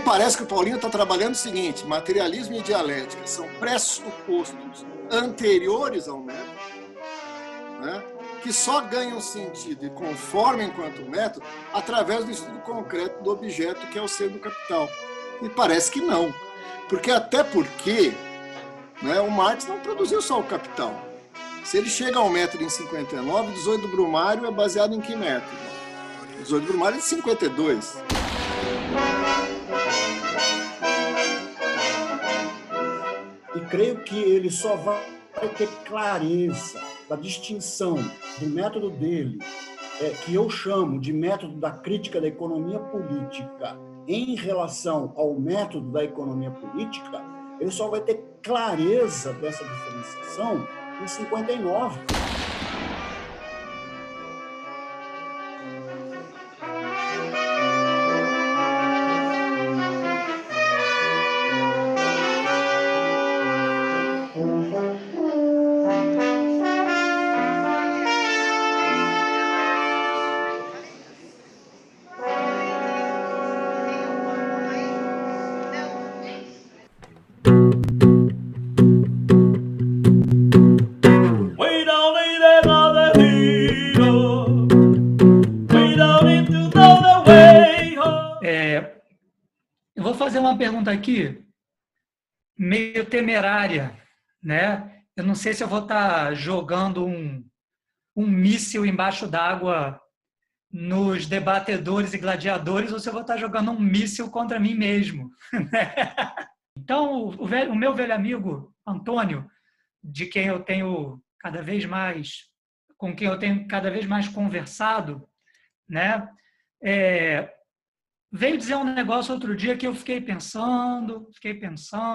parece que o Paulinho está trabalhando o seguinte: materialismo e dialética são pressupostos anteriores ao método, né, que só ganham sentido e conformam enquanto método através do estudo concreto do objeto, que é o ser do capital. E parece que não. Até porque, né, o Marx não produziu só o Capital. Se ele chega ao método em 59, 18 do Brumário é baseado em que método? 18 do Brumário é de 52. E creio que ele só vai ter clareza da distinção do método dele, que eu chamo de método da crítica da economia política, em relação ao método da economia política, ele só vai ter clareza dessa diferenciação em 59. Eu vou fazer uma pergunta aqui, meio temerária, né? Eu não sei se eu vou estar jogando um míssil embaixo d'água nos debatedores e gladiadores, ou se eu vou estar jogando um míssil contra mim mesmo. Então, o meu velho amigo Antônio, de quem eu tenho cada vez mais, com quem eu tenho cada vez mais conversado, né? Veio dizer um negócio outro dia que eu fiquei pensando,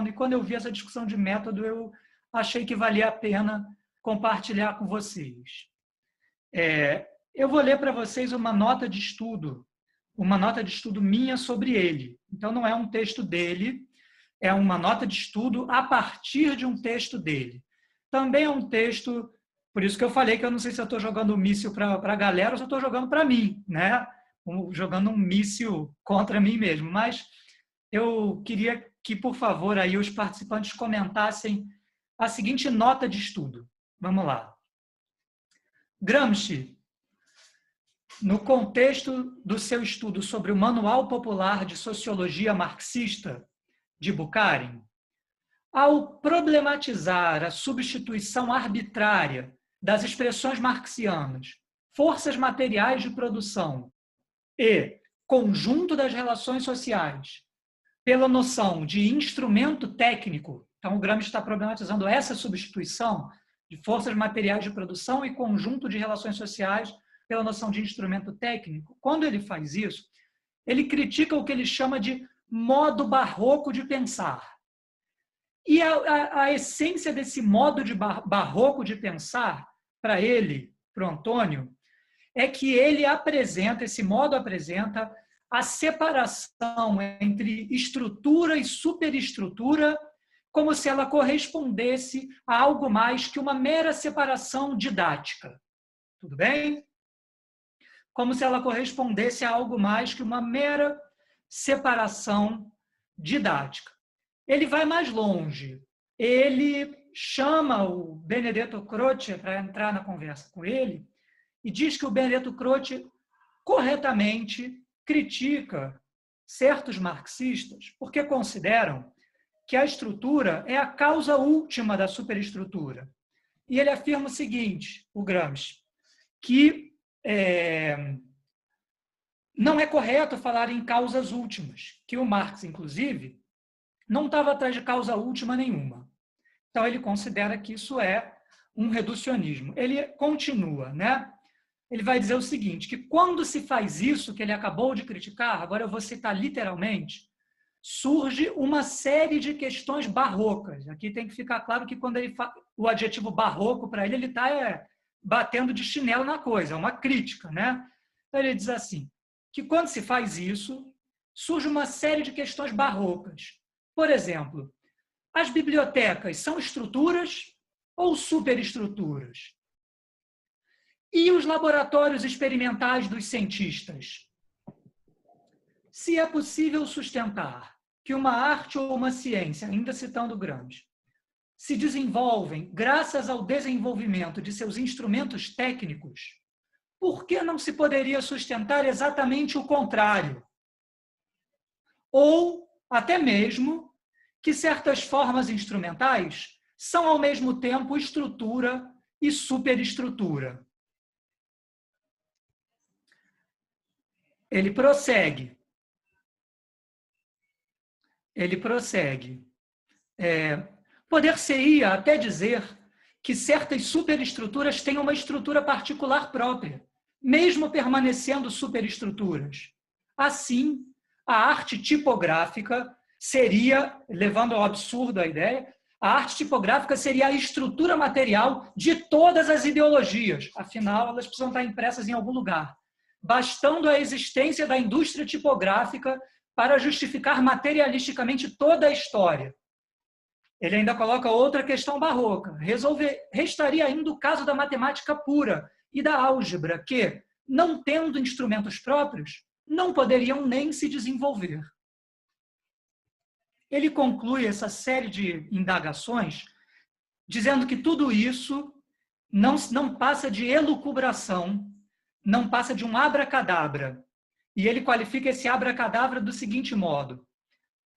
e quando eu vi essa discussão de método, eu achei que valia a pena compartilhar com vocês. Eu vou ler para vocês uma nota de estudo minha sobre ele. Então, não é um texto dele, é uma nota de estudo a partir de um texto dele. Também é um texto, por isso que eu falei que eu não sei se eu estou jogando um míssil para a galera ou se eu estou jogando para mim, né? Jogando um míssil contra mim mesmo. Mas eu queria que, por favor, aí os participantes comentassem a seguinte nota de estudo. Vamos lá. Gramsci, no contexto do seu estudo sobre o Manual Popular de Sociologia Marxista de Bukharin, ao problematizar a substituição arbitrária das expressões marxianas, forças materiais de produção e conjunto das relações sociais, pela noção de instrumento técnico, então o Gramsci está problematizando essa substituição de forças materiais de produção e conjunto de relações sociais pela noção de instrumento técnico. Quando ele faz isso, ele critica o que ele chama de modo barroco de pensar. E a essência desse modo de barroco de pensar, para ele, para o Antônio, é que ele apresenta, esse modo apresenta a separação entre estrutura e superestrutura, como se ela correspondesse a algo mais que uma mera separação didática. Tudo bem? Como se ela correspondesse a algo mais que uma mera separação didática. Ele vai mais longe. Ele chama o Benedetto Croce para entrar na conversa com ele e diz que o Benedetto Croce corretamente critica certos marxistas porque consideram que a estrutura é a causa última da superestrutura. E ele afirma o seguinte, o Gramsci, que não é correto falar em causas últimas, que o Marx, inclusive, não estava atrás de causa última nenhuma. Então, ele considera que isso é um reducionismo. Ele continua, né? Ele vai dizer o seguinte, que quando se faz isso que ele acabou de criticar, agora eu vou citar literalmente, surge uma série de questões barrocas. Aqui tem que ficar claro que quando ele o adjetivo barroco para ele está batendo de chinelo na coisa, é uma crítica, né? Então, ele diz assim, que quando se faz isso, surge uma série de questões barrocas. Por exemplo, as bibliotecas são estruturas ou superestruturas? E os laboratórios experimentais dos cientistas? Se é possível sustentar que uma arte ou uma ciência, ainda citando Gramsci, se desenvolvem graças ao desenvolvimento de seus instrumentos técnicos, por que não se poderia sustentar exatamente o contrário? Ou, até mesmo, que certas formas instrumentais são, ao mesmo tempo, estrutura e superestrutura. Ele prossegue. Poder-se-ia até dizer que certas superestruturas têm uma estrutura particular própria, mesmo permanecendo superestruturas. Assim, a arte tipográfica seria, levando ao absurdo a ideia, a arte tipográfica seria a estrutura material de todas as ideologias. Afinal, elas precisam estar impressas em algum lugar, bastando a existência da indústria tipográfica para justificar materialisticamente toda a história. Ele ainda coloca outra questão barroca. Restaria ainda o caso da matemática pura e da álgebra, que, não tendo instrumentos próprios, não poderiam nem se desenvolver. Ele conclui essa série de indagações dizendo que tudo isso não passa de elucubração, não passa de um abracadabra. E ele qualifica esse abracadabra do seguinte modo: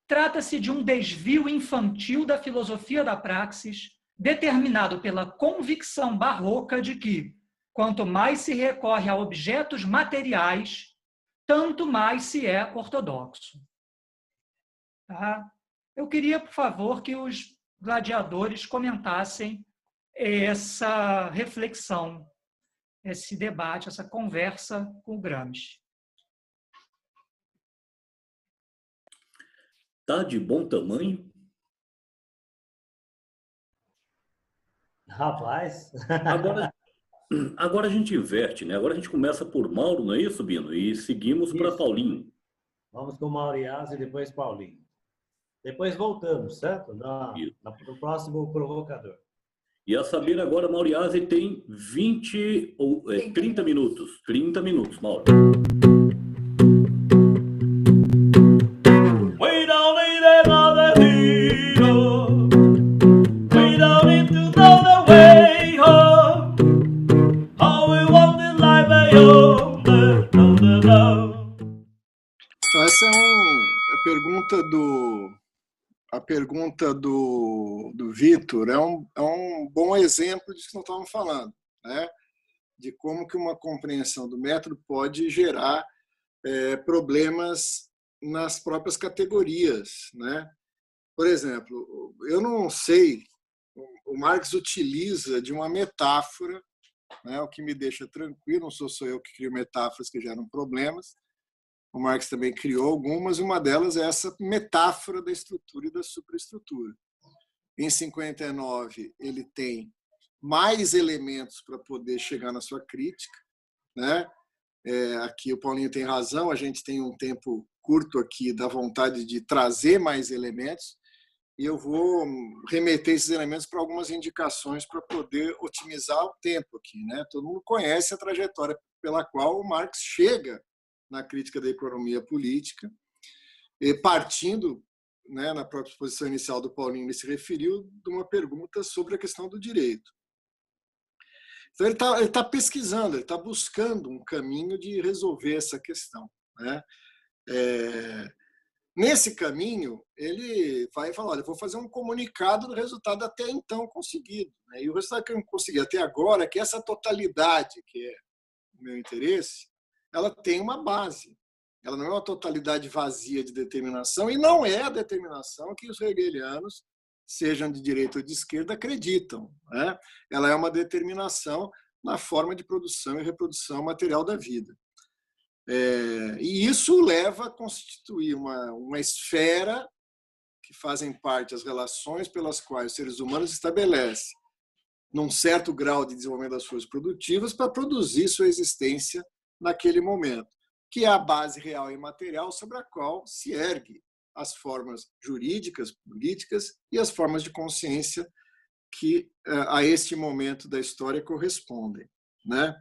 trata-se de um desvio infantil da filosofia da praxis, determinado pela convicção barroca de que, quanto mais se recorre a objetos materiais, tanto mais se é ortodoxo. Tá? Eu queria, por favor, que os gladiadores comentassem essa reflexão, esse debate, essa conversa com o Gramsci. Tá de bom tamanho? Rapaz. Agora a gente inverte, né? Agora a gente começa por Mauro, não é isso, Bino? E seguimos para Paulinho. Vamos com Mauro Iaz e depois Paulinho. Depois voltamos, certo? No próximo provocador. E a saber agora, Mauro Iaz tem 30 minutos. 30 minutos, Mauro. Então, essa é a pergunta do Vitor é um bom exemplo disso que nós estávamos falando, né? De como que uma compreensão do método pode gerar problemas nas próprias categorias, né? Por exemplo, eu não sei, o Marx utiliza de uma metáfora, né, o que me deixa tranquilo, não sou só eu que crio metáforas que geram problemas. O Marx também criou algumas, uma delas é essa metáfora da estrutura e da superestrutura. Em 59, ele tem mais elementos para poder chegar na sua crítica, né? Aqui o Paulinho tem razão, a gente tem um tempo curto aqui da vontade de trazer mais elementos, e eu vou remeter esses elementos para algumas indicações para poder otimizar o tempo aqui, né? Todo mundo conhece a trajetória pela qual o Marx chega na crítica da economia política, e partindo, né, na própria exposição inicial do Paulinho, ele se referiu de uma pergunta sobre a questão do direito. Então ele tá pesquisando, ele está buscando um caminho de resolver essa questão, né? Nesse caminho, ele vai falar: olha, eu vou fazer um comunicado do resultado até então conseguido, né? E o resultado que eu consegui até agora é que essa totalidade, que é o meu interesse, ela tem uma base. Ela não é uma totalidade vazia de determinação, e não é a determinação que os hegelianos, sejam de direita ou de esquerda, acreditam, né? Ela é uma determinação na forma de produção e reprodução material da vida. E isso leva a constituir uma esfera que fazem parte as relações pelas quais os seres humanos estabelecem num certo grau de desenvolvimento das forças produtivas para produzir sua existência naquele momento, que é a base real e material sobre a qual se ergue as formas jurídicas, políticas e as formas de consciência que a este momento da história correspondem, né?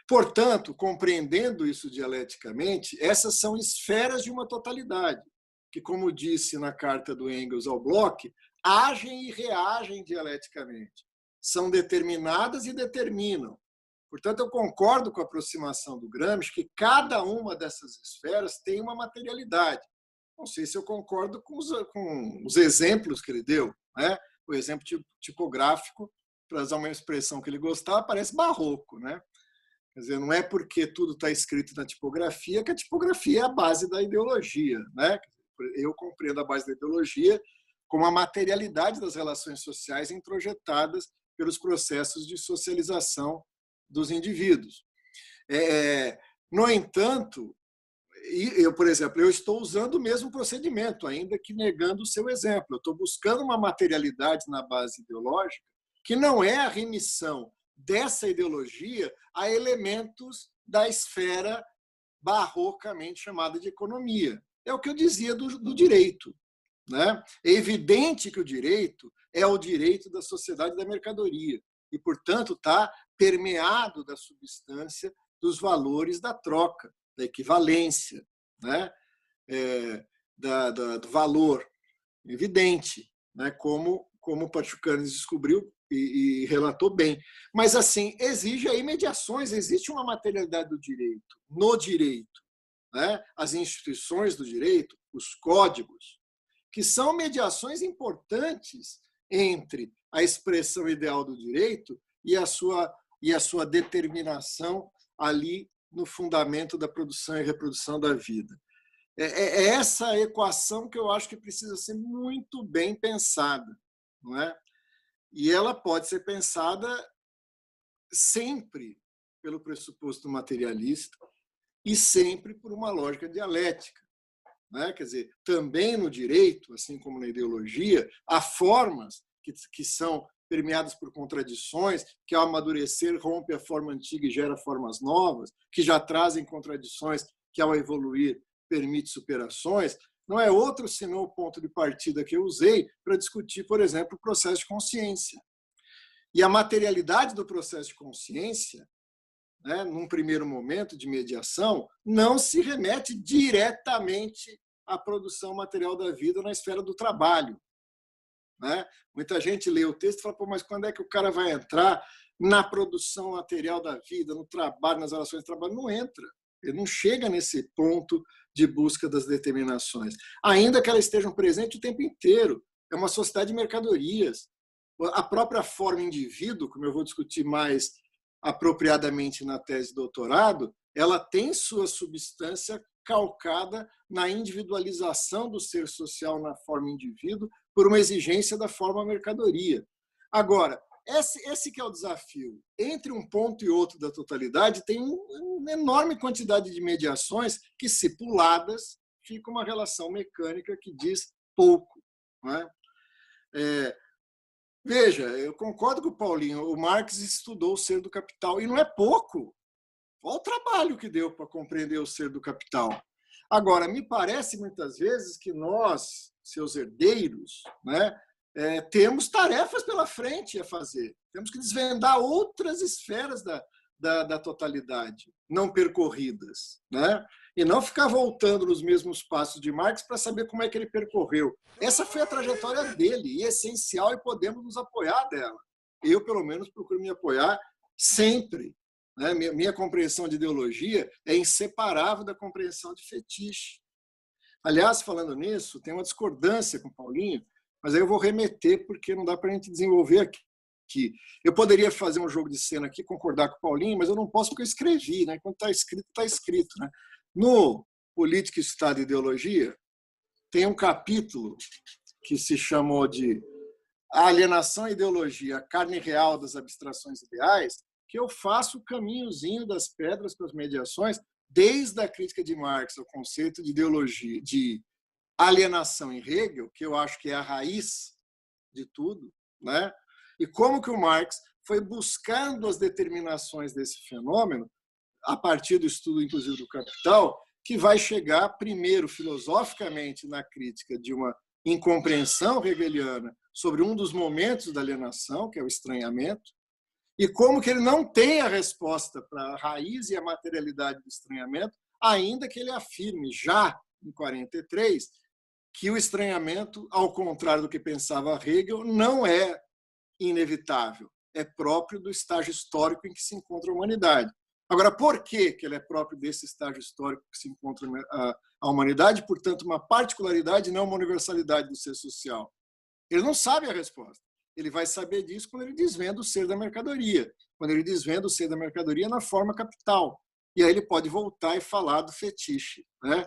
Portanto, compreendendo isso dialeticamente, essas são esferas de uma totalidade, que, como disse na carta do Engels ao Bloch, agem e reagem dialeticamente. São determinadas e determinam. Portanto, eu concordo com a aproximação do Gramsci que cada uma dessas esferas tem uma materialidade. Não sei se eu concordo com os exemplos que ele deu, né? O exemplo tipográfico, para usar uma expressão que ele gostava, parece barroco, né? Quer dizer, não é porque tudo está escrito na tipografia que a tipografia é a base da ideologia, né? Eu compreendo a base da ideologia como a materialidade das relações sociais introjetadas pelos processos de socialização dos indivíduos. No entanto, eu, por exemplo, eu estou usando o mesmo procedimento, ainda que negando o seu exemplo. Eu estou buscando uma materialidade na base ideológica que não é a remissão dessa ideologia a elementos da esfera barrocamente chamada de economia. É o que eu dizia do direito, né? É evidente que o direito é o direito da sociedade da mercadoria e, portanto, está permeado da substância dos valores da troca, da equivalência, né? Do valor evidente, né? Como o Pachucanes descobriu e relatou bem. Mas, assim, exige aí mediações, existe uma materialidade do direito, no direito, né? As instituições do direito, os códigos, que são mediações importantes entre a expressão ideal do direito e a sua determinação ali no fundamento da produção e reprodução da vida. É essa equação que eu acho que precisa ser muito bem pensada, não é? E ela pode ser pensada sempre pelo pressuposto materialista e sempre por uma lógica dialética, né? Quer dizer, também no direito, assim como na ideologia, há formas que são permeadas por contradições, que ao amadurecer rompe a forma antiga e gera formas novas, que já trazem contradições, que ao evoluir permite superações. Não é outro senão o ponto de partida que eu usei para discutir, por exemplo, o processo de consciência. E a materialidade do processo de consciência, né, num primeiro momento de mediação, não se remete diretamente à produção material da vida na esfera do trabalho, né? Muita gente lê o texto e fala, pô, mas quando é que o cara vai entrar na produção material da vida, no trabalho, nas relações de trabalho? Não entra. Ele não chega nesse ponto de busca das determinações, ainda que elas estejam presentes o tempo inteiro. É uma sociedade de mercadorias. A própria forma indivíduo, como eu vou discutir mais apropriadamente na tese de doutorado, ela tem sua substância calcada na individualização do ser social na forma indivíduo por uma exigência da forma mercadoria. Agora, esse que é o desafio. Entre um ponto e outro da totalidade, tem uma enorme quantidade de mediações que, se puladas, fica uma relação mecânica que diz pouco, não é? Veja, eu concordo com o Paulinho, o Marx estudou o ser do capital, e não é pouco. Olha o trabalho que deu para compreender o ser do capital. Agora, me parece muitas vezes que nós, seus herdeiros, né, temos tarefas pela frente a fazer. Temos que desvendar outras esferas da totalidade não percorridas, né? E não ficar voltando nos mesmos passos de Marx para saber como é que ele percorreu. Essa foi a trajetória dele, e é essencial, e podemos nos apoiar dela. Eu, pelo menos, procuro me apoiar sempre. Né? Minha compreensão de ideologia é inseparável da compreensão de fetiche. Aliás, falando nisso, tem uma discordância com o Paulinho, mas aí eu vou remeter, porque não dá para a gente desenvolver aqui. Eu poderia fazer um jogo de cena aqui, concordar com o Paulinho, mas eu não posso porque eu escrevi, né? Quando está escrito, está escrito. Né? No Política, Estado e Ideologia, tem um capítulo que se chamou de A Alienação e Ideologia, a carne real das abstrações ideais, que eu faço o caminhozinho das pedras para as mediações, desde a crítica de Marx ao conceito de ideologia, de alienação em Hegel, que eu acho que é a raiz de tudo, né? E como que o Marx foi buscando as determinações desse fenômeno, a partir do estudo, inclusive, do Capital, que vai chegar, primeiro, filosoficamente, na crítica de uma incompreensão hegeliana sobre um dos momentos da alienação, que é o estranhamento, e como que ele não tem a resposta para a raiz e a materialidade do estranhamento, ainda que ele afirme, já em 43, que o estranhamento, ao contrário do que pensava Hegel, não é inevitável, é próprio do estágio histórico em que se encontra a humanidade. Agora, por que ele é próprio desse estágio histórico que se encontra a humanidade, portanto, uma particularidade, não uma universalidade do ser social? Ele não sabe a resposta. Ele vai saber disso quando ele desvenda o ser da mercadoria, quando ele desvenda o ser da mercadoria na forma capital. E aí ele pode voltar e falar do fetiche, né?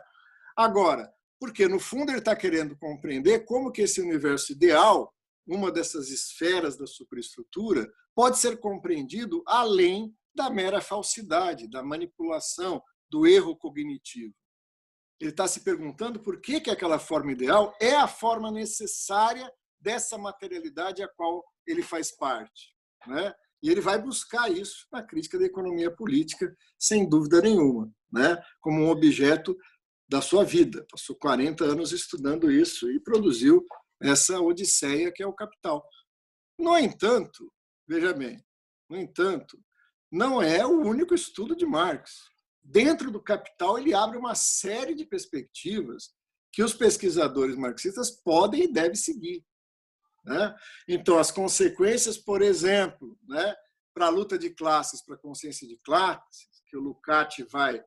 Agora, porque no fundo ele está querendo compreender como que esse universo ideal, uma dessas esferas da superestrutura, pode ser compreendido além da mera falsidade, da manipulação, do erro cognitivo. Ele está se perguntando por que aquela forma ideal é a forma necessária dessa materialidade a qual ele faz parte, né? E ele vai buscar isso na crítica da economia política, sem dúvida nenhuma, né? Como um objeto da sua vida. Passou 40 anos estudando isso e produziu essa odisseia que é o Capital. No entanto, veja bem, não é o único estudo de Marx. Dentro do Capital, ele abre uma série de perspectivas que os pesquisadores marxistas podem e devem seguir, né? Então, as consequências, por exemplo, né, para a luta de classes, para a consciência de classes, que o Lukács vai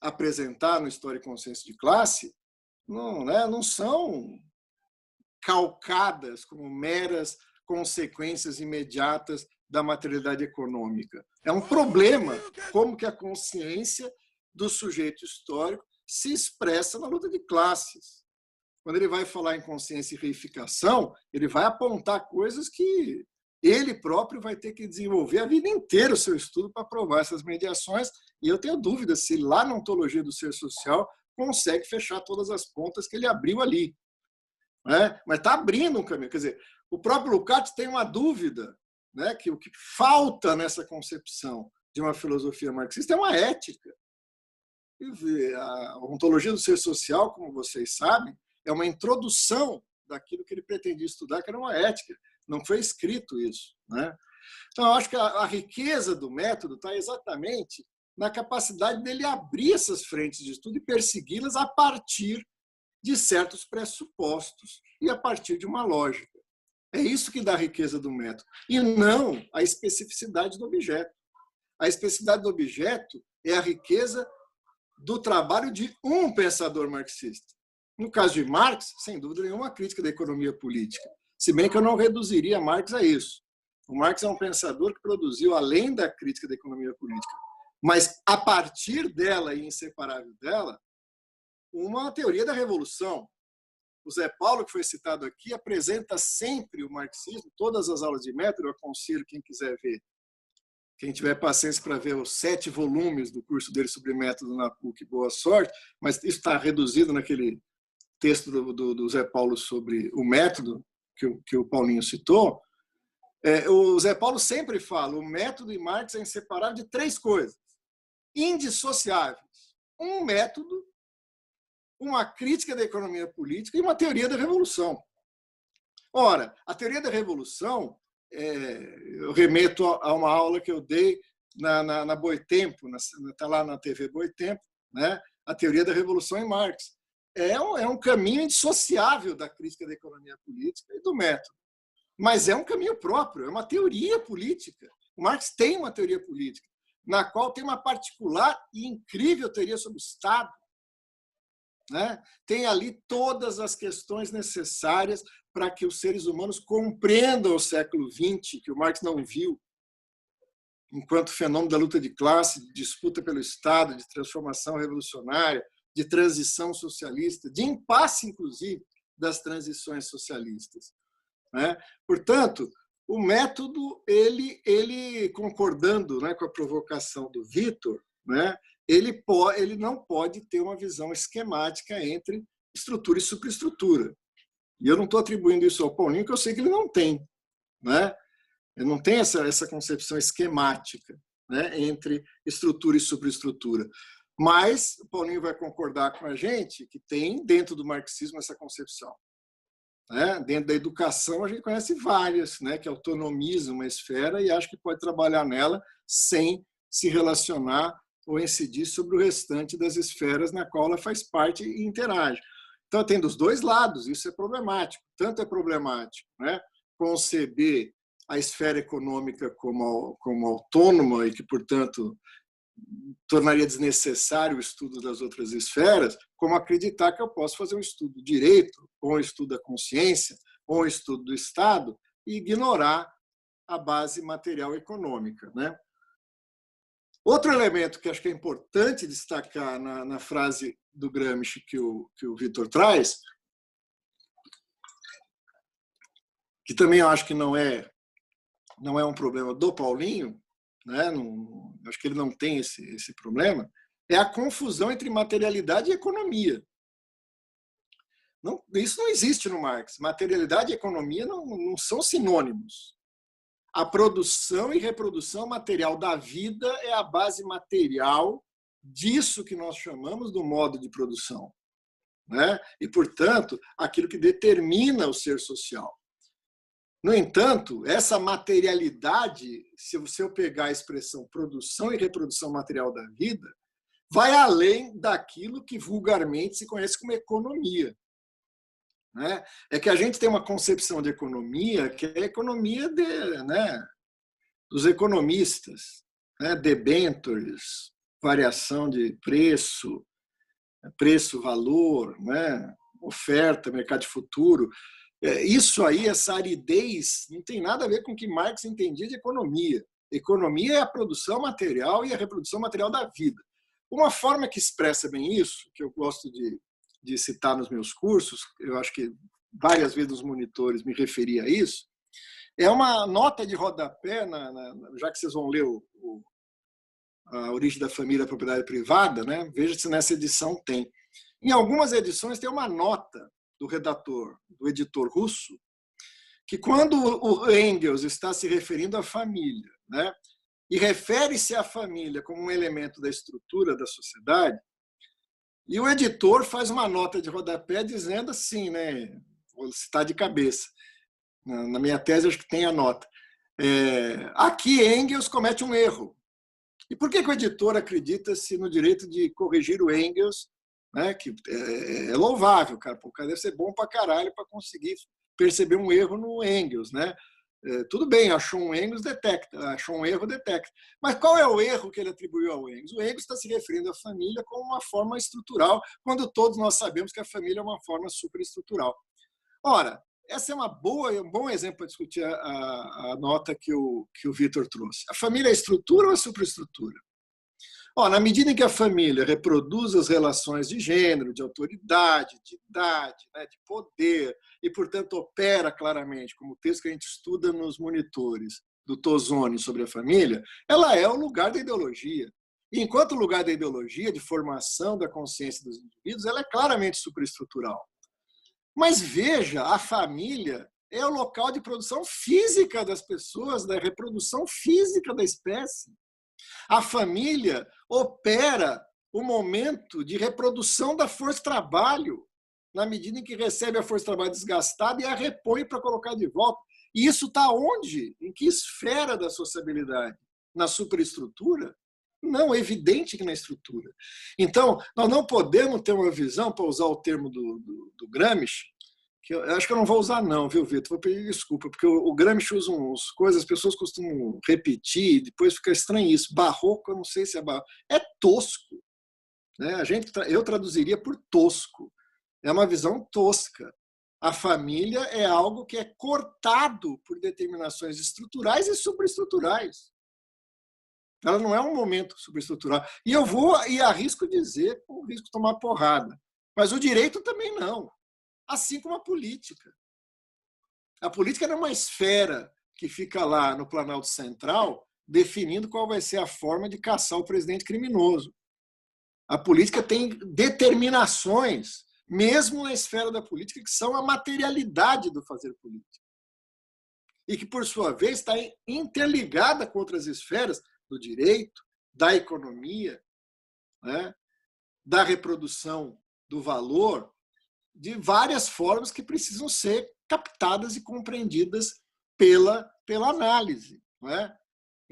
apresentar no História e Consciência de Classe, não são calcadas como meras consequências imediatas da materialidade econômica. É um problema como que a consciência do sujeito histórico se expressa na luta de classes. Quando ele vai falar em consciência e reificação, ele vai apontar coisas que ele próprio vai ter que desenvolver a vida inteira o seu estudo para provar essas mediações, e eu tenho dúvida se lá na ontologia do ser social consegue fechar todas as pontas que ele abriu ali, né? Mas está abrindo um caminho. Quer dizer, o próprio Lukács tem uma dúvida, né, que o que falta nessa concepção de uma filosofia marxista é uma ética. A ontologia do ser social, como vocês sabem, é uma introdução daquilo que ele pretendia estudar, que era uma ética. Não foi escrito isso, né? Então, eu acho que a riqueza do método está exatamente na capacidade dele abrir essas frentes de estudo e persegui-las a partir de certos pressupostos e a partir de uma lógica. É isso que dá a riqueza do método, e não a especificidade do objeto. A especificidade do objeto é a riqueza do trabalho de um pensador marxista. No caso de Marx, sem dúvida nenhuma, a crítica da economia política. Se bem que eu não reduziria Marx a isso. O Marx é um pensador que produziu, além da crítica da economia política, mas a partir dela e inseparável dela, uma teoria da revolução. O Zé Paulo, que foi citado aqui, apresenta sempre o marxismo, todas as aulas de método, eu aconselho quem quiser ver, quem tiver paciência para ver os 7 volumes do curso dele sobre método na PUC, boa sorte, mas isso está reduzido naquele texto do Zé Paulo sobre o método, que o Paulinho citou. O Zé Paulo sempre fala, o método e Marx é inseparável de 3 coisas indissociáveis. Um método, uma crítica da economia política e uma teoria da revolução. Ora, a teoria da revolução, eu remeto a uma aula que eu dei na Boitempo, está lá na TV Boitempo, né? A teoria da revolução em Marx. É um caminho indissociável da crítica da economia política e do método. Mas é um caminho próprio, é uma teoria política. O Marx tem uma teoria política, na qual tem uma particular e incrível teoria sobre o Estado, né? Tem ali todas as questões necessárias para que os seres humanos compreendam o século XX, que o Marx não viu, enquanto fenômeno da luta de classe, de disputa pelo Estado, de transformação revolucionária, de transição socialista, de impasse, inclusive, das transições socialistas, né? Portanto, o método, ele concordando, né, com a provocação do Vitor, né, ele não pode ter uma visão esquemática entre estrutura e superestrutura. E eu não estou atribuindo isso ao Paulinho, que eu sei que ele não tem, né? Ele não tem essa concepção esquemática, né, entre estrutura e superestrutura. Mas o Paulinho vai concordar com a gente que tem dentro do marxismo essa concepção, né? Dentro da educação a gente conhece várias, né, que autonomiza uma esfera e acho que pode trabalhar nela sem se relacionar ou incidir sobre o restante das esferas na qual ela faz parte e interage. Então, tem dos dois lados, isso é problemático. Tanto é problemático, né, conceber a esfera econômica como autônoma e que, portanto, tornaria desnecessário o estudo das outras esferas, como acreditar que eu posso fazer um estudo do direito, ou um estudo da consciência, ou um estudo do Estado, e ignorar a base material econômica, né? Outro elemento que acho que é importante destacar na frase do Gramsci que o Vitor traz, que também eu acho que não é um problema do Paulinho, né? Não, acho que ele não tem esse problema, é a confusão entre materialidade e economia. Não, isso não existe no Marx. Materialidade e economia não são sinônimos. A produção e reprodução material da vida é a base material disso que nós chamamos do modo de produção, né? E, portanto, aquilo que determina o ser social. No entanto, essa materialidade, se eu pegar a expressão produção e reprodução material da vida, vai além daquilo que vulgarmente se conhece como economia, né? É que a gente tem uma concepção de economia que é a economia dos economistas, né? Debentures, variação de preço, preço-valor, né? Oferta, mercado de futuro. Isso aí, essa aridez, não tem nada a ver com o que Marx entendia de economia. Economia é a produção material e a reprodução material da vida. Uma forma que expressa bem isso, que eu gosto de citar nos meus cursos, eu acho que várias vezes nos monitores me referi a isso, é uma nota de rodapé, já que vocês vão ler a Origem da Família, a Propriedade Privada, né? Veja se nessa edição tem. Em algumas edições tem uma nota do redator, do editor russo, que quando o Engels está se referindo à família, né, e refere-se à família como um elemento da estrutura da sociedade, e o editor faz uma nota de rodapé dizendo assim, né, vou citar de cabeça, na minha tese acho que tem a nota, aqui Engels comete um erro. E por que o editor acredita-se no direito de corrigir o Engels, né, que é louvável, cara. O cara deve ser bom pra caralho para conseguir perceber um erro no Engels, né? Tudo bem, achou um Engels, detecta, achou um erro, detecta. Mas qual é o erro que ele atribuiu ao Engels? O Engels está se referindo à família como uma forma estrutural, quando todos nós sabemos que a família é uma forma superestrutural. Ora, essa é um bom exemplo para discutir a nota que o Vitor trouxe. A família é estrutura ou é superestrutura? Na medida em que a família reproduz as relações de gênero, de autoridade, de idade, né, de poder, e, portanto, opera claramente, como o texto que a gente estuda nos monitores do Tosone sobre a família, ela é o lugar da ideologia. E, enquanto o lugar da ideologia, de formação da consciência dos indivíduos, ela é claramente superestrutural. Mas veja, a família é o local de produção física das pessoas, da reprodução física da espécie. A família opera o momento de reprodução da força de trabalho, na medida em que recebe a força de trabalho desgastada e a repõe para colocar de volta. E isso está onde? Em que esfera da sociabilidade? Na superestrutura? Não, é evidente que na estrutura. Então, nós não podemos ter uma visão, para usar o termo do Gramsci, que eu acho que eu não vou usar não, viu, Vitor? Vou pedir desculpa, porque o Gramsci usa umas coisas, as pessoas costumam repetir, depois fica estranho isso. Barroco, eu não sei se é barroco. É tosco. Né? Eu traduziria por tosco. É uma visão tosca. A família é algo que é cortado por determinações estruturais e superestruturais. Ela não é um momento superestrutural. E arrisco dizer, com risco de tomar porrada. Mas o direito também não. Assim como a política. A política não é uma esfera que fica lá no Planalto Central definindo qual vai ser a forma de caçar o presidente criminoso. A política tem determinações, mesmo na esfera da política, que são a materialidade do fazer político. E que, por sua vez, está interligada com outras esferas do direito, da economia, né, da reprodução do valor, de várias formas que precisam ser captadas e compreendidas pela análise. Não é?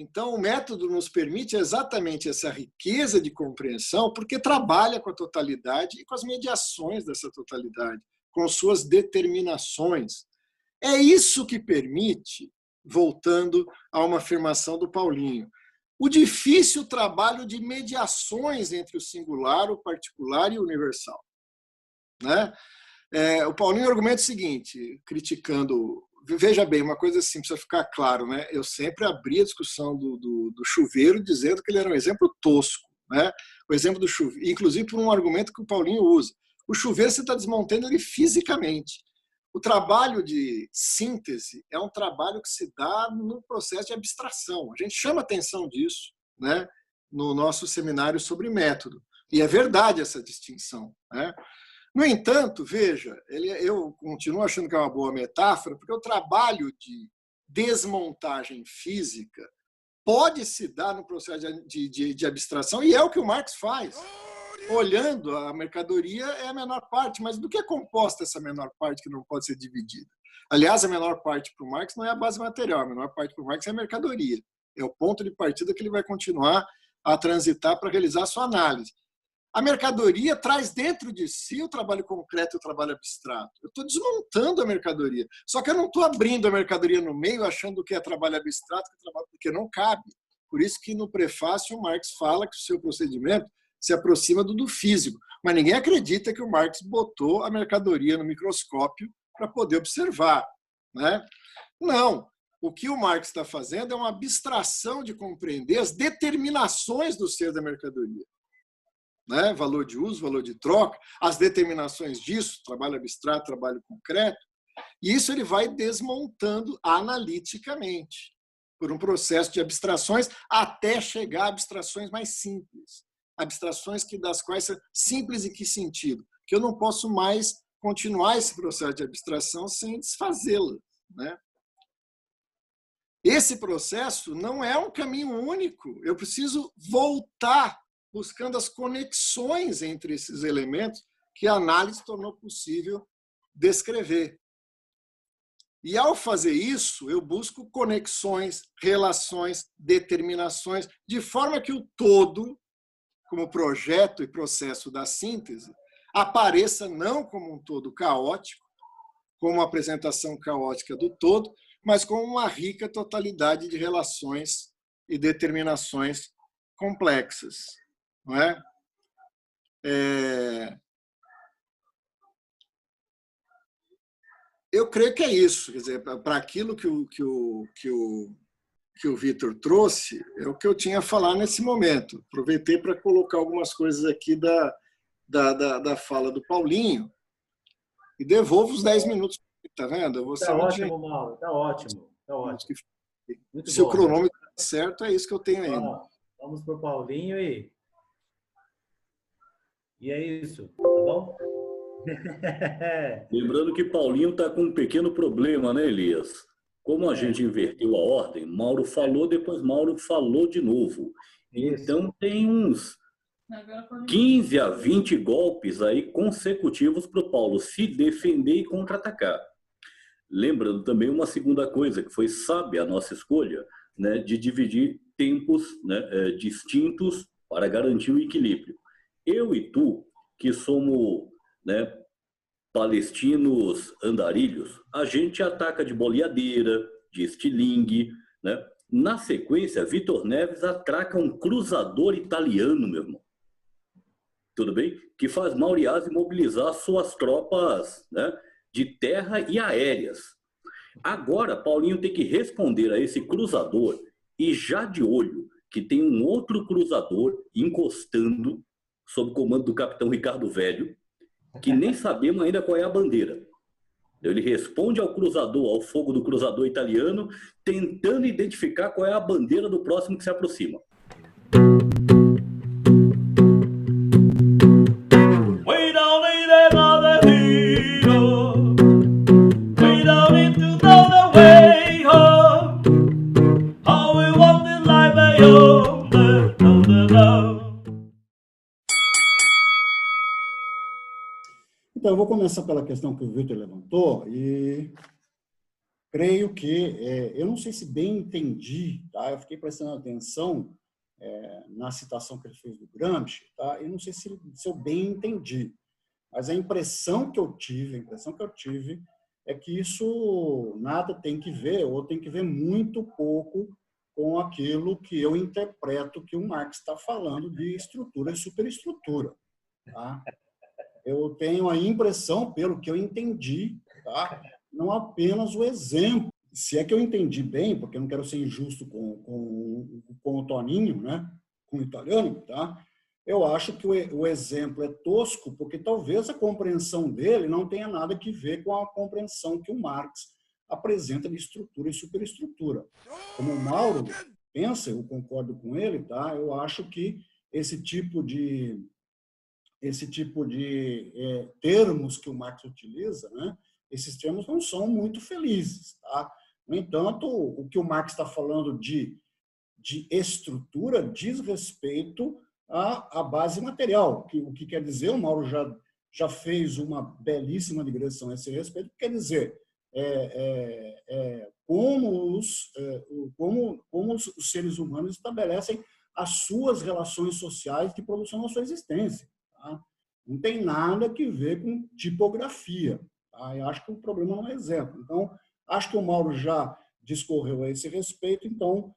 Então, o método nos permite exatamente essa riqueza de compreensão, porque trabalha com a totalidade e com as mediações dessa totalidade, com suas determinações. É isso que permite, voltando a uma afirmação do Paulinho, o difícil trabalho de mediações entre o singular, o particular e o universal. Né? O Paulinho argumenta o seguinte, criticando... Veja bem, uma coisa assim, precisa ficar claro, né? Eu sempre abri a discussão do chuveiro dizendo que ele era um exemplo tosco, né? O exemplo do chuveiro, inclusive por um argumento que o Paulinho usa. O chuveiro você está desmontando ele fisicamente. O trabalho de síntese é um trabalho que se dá no processo de abstração. A gente chama atenção disso, né? No nosso seminário sobre método. E é verdade essa distinção, né? No entanto, veja, eu continuo achando que é uma boa metáfora, porque o trabalho de desmontagem física pode se dar no processo de abstração, e é o que o Marx faz. Olhando a mercadoria é a menor parte, mas do que é composta essa menor parte que não pode ser dividida? Aliás, a menor parte para o Marx não é a base material, a menor parte para o Marx é a mercadoria. É o ponto de partida que ele vai continuar a transitar para realizar a sua análise. A mercadoria traz dentro de si o trabalho concreto e o trabalho abstrato. Eu estou desmontando a mercadoria. Só que eu não estou abrindo a mercadoria no meio achando que é trabalho abstrato, porque não cabe. Por isso que no prefácio o Marx fala que o seu procedimento se aproxima do físico. Mas ninguém acredita que o Marx botou a mercadoria no microscópio para poder observar, né? Não. O que o Marx está fazendo é uma abstração de compreender as determinações do ser da mercadoria. Né? Valor de uso, valor de troca, as determinações disso, trabalho abstrato, trabalho concreto, e isso ele vai desmontando analiticamente, por um processo de abstrações, até chegar a abstrações mais simples. Abstrações das quais são simples em que sentido? Que eu não posso mais continuar esse processo de abstração sem desfazê-la. Né? Esse processo não é um caminho único, eu preciso voltar buscando as conexões entre esses elementos que a análise tornou possível descrever. E, ao fazer isso, eu busco conexões, relações, determinações, de forma que o todo, como projeto e processo da síntese, apareça não como um todo caótico, como uma apresentação caótica do todo, mas como uma rica totalidade de relações e determinações complexas. Não é? Eu creio que é isso. Quer dizer, para aquilo que o Vitor trouxe, é o que eu tinha a falar nesse momento. Aproveitei para colocar algumas coisas aqui da fala do Paulinho e devolvo os 10 minutos. Está vendo? Está ótimo, Mauro. Está ótimo. Tá ótimo. Se o cronômetro está certo, é isso que eu tenho ainda. Vamos para o Paulinho e é isso, tá bom? Lembrando que Paulinho está com um pequeno problema, né, Elias? Como a gente inverteu a ordem, Mauro falou, depois Mauro falou de novo. Isso. Então tem uns 15 a 20 golpes aí consecutivos para o Paulo se defender e contra-atacar. Lembrando também uma segunda coisa, que foi sábia a nossa escolha, né, de dividir tempos, né, distintos para garantir o equilíbrio. Eu e tu, que somos, né, palestinos andarilhos, a gente ataca de boleadeira, de estilingue, né? Na sequência, Vitor Neves atraca um cruzador italiano, meu irmão. Tudo bem? Que faz Mauriás mobilizar suas tropas, né, de terra e aéreas. Agora, Paulinho tem que responder a esse cruzador e já de olho que tem um outro cruzador encostando sob o comando do capitão Ricardo Velho, que nem sabemos ainda qual é a bandeira. Ele responde ao cruzador, ao fogo do cruzador italiano, tentando identificar qual é a bandeira do próximo que se aproxima. We don't need another hero. We don't need to know the way home. All we want is life beyond the love. Então, eu vou começar pela questão que o Vitor levantou, e creio que, eu não sei se bem entendi, tá? Eu fiquei prestando atenção na citação que ele fez do Gramsci, tá? Eu não sei se eu bem entendi, mas a impressão que eu tive é que isso nada tem que ver, ou tem que ver muito pouco com aquilo que eu interpreto que o Marx está falando de estrutura e superestrutura, tá? Eu tenho a impressão, pelo que eu entendi, tá? Não apenas o exemplo, se é que eu entendi bem, porque eu não quero ser injusto com o Toninho, né? Com o italiano, tá? Eu acho que o exemplo é tosco, porque talvez a compreensão dele não tenha nada a ver com a compreensão que o Marx apresenta de estrutura e superestrutura. Como o Mauro pensa, eu concordo com ele, tá? Eu acho que esse tipo de termos que o Marx utiliza, né? Esses termos não são muito felizes, tá? No entanto, o que o Marx está falando de estrutura diz respeito à base material. O que quer dizer, o Mauro já fez uma belíssima digressão a esse respeito, quer dizer, como os seres humanos estabelecem as suas relações sociais de produção da sua existência. Tá? Não tem nada que ver com tipografia. Tá? Eu acho que o problema não é exemplo. Então, acho que o Mauro já discorreu a esse respeito, então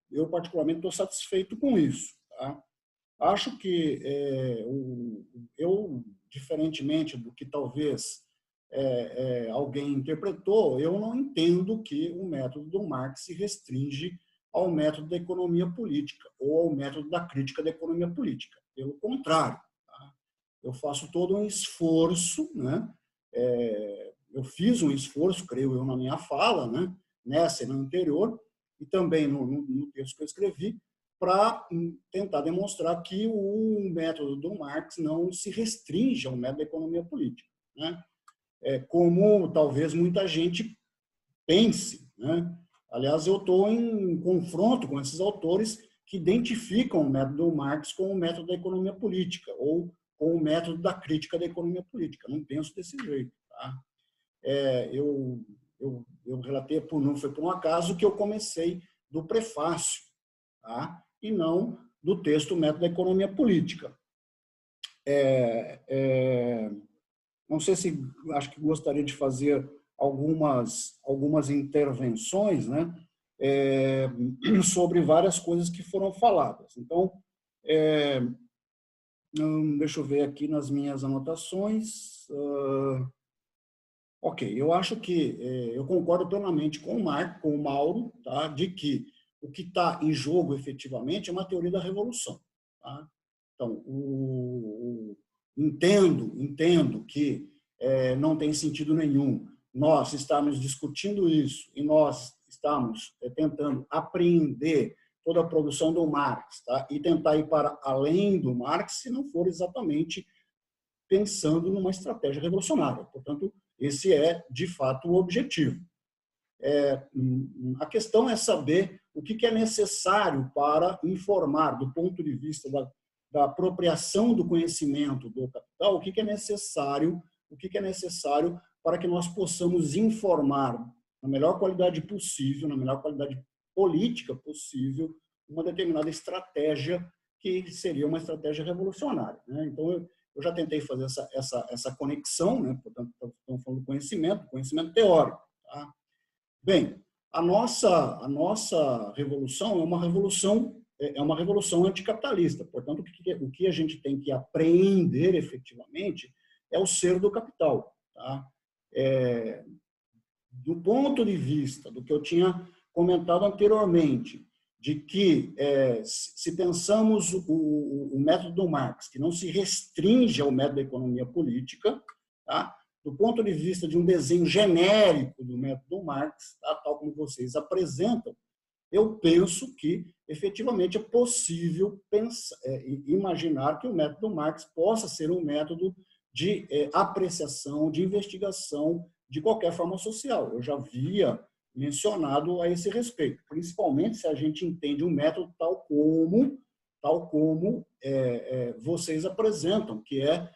eu particularmente estou satisfeito com isso. Tá? Acho que eu, diferentemente do que talvez alguém interpretou, eu não entendo que o método do Marx se restringe ao método da economia política ou ao método da crítica da economia política. Pelo contrário, tá? Eu faço todo um esforço, né? Eu fiz um esforço, creio eu, na minha fala, né? Nessa e na anterior, e também no texto que eu escrevi, para tentar demonstrar que o método do Marx não se restringe ao método da economia política, né? Como talvez muita gente pense, né? Aliás, eu estou em confronto com esses autores que identificam o método do Marx com o método da economia política ou com o método da crítica da economia política. Não penso desse jeito. Tá? Eu relatei, não foi por um acaso que eu comecei do prefácio, tá? E não do texto Método da Economia Política. Não sei se acho que gostaria de fazer algumas intervenções, né, sobre várias coisas que foram faladas. Então, deixa eu ver aqui nas minhas anotações. Ok, eu acho que eu concordo plenamente com o Mauro, tá, de que o que está em jogo efetivamente é uma teoria da revolução. Tá? Então, entendo que não tem sentido nenhum nós estarmos discutindo isso e nós estamos tentando apreender toda a produção do Marx, tá? E tentar ir para além do Marx se não for exatamente pensando numa estratégia revolucionária. Portanto, esse é, de fato, o objetivo. A questão é saber o que é necessário para informar, do ponto de vista da apropriação do conhecimento do capital, o que é necessário para que nós possamos informar na melhor qualidade possível, na melhor qualidade política possível, uma determinada estratégia que seria uma estratégia revolucionária. Né? Então, eu já tentei fazer essa conexão, né? Portanto, estamos falando do conhecimento teórico. Tá? Bem, a nossa revolução é uma revolução anticapitalista. Portanto, o que a gente tem que apreender efetivamente é o ser do capital. Tá? Do ponto de vista do que eu tinha comentado anteriormente, de que se pensamos o método do Marx, que não se restringe ao método da economia política, tá? Do ponto de vista de um desenho genérico do método do Marx, tá? Tal como vocês apresentam, eu penso que, efetivamente, é possível imaginar que o método do Marx possa ser um método de apreciação, de investigação de qualquer forma social. Eu já havia mencionado a esse respeito, principalmente se a gente entende o método tal como vocês apresentam, que é